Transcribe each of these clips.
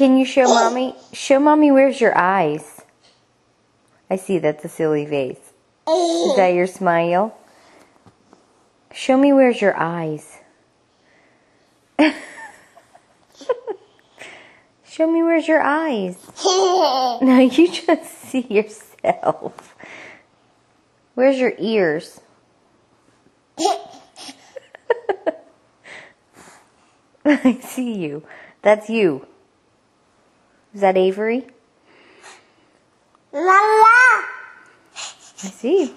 Can you show mommy? Show mommy where's your eyes. I see that's a silly face. Is that your smile? Show me where's your eyes. Show me where's your eyes. No, you just see yourself. Where's your ears? I see you. That's you. Is that Avery? Mama. I see.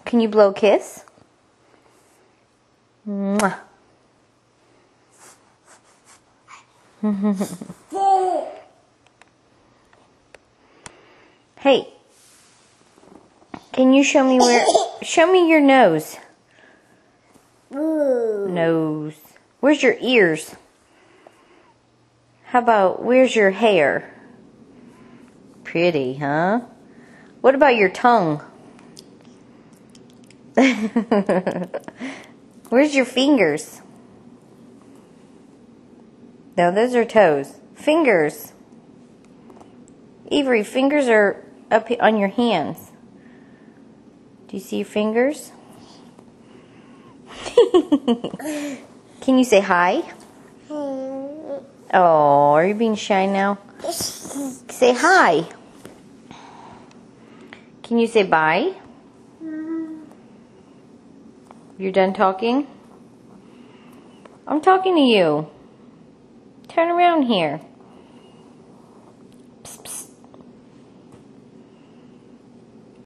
Can you blow a kiss? Mwah. Hey, can you show me where? Show me your nose. Ooh. Nose. Where's your ears? How about where's your hair? Pretty, huh? What about your tongue? Where's your fingers? No, those are toes. Fingers. Avery, fingers are up on your hands. Do you see your fingers? Can you say hi? Oh, are you being shy now? Say hi. Can you say bye? You're done talking? I'm talking to you. Turn around here.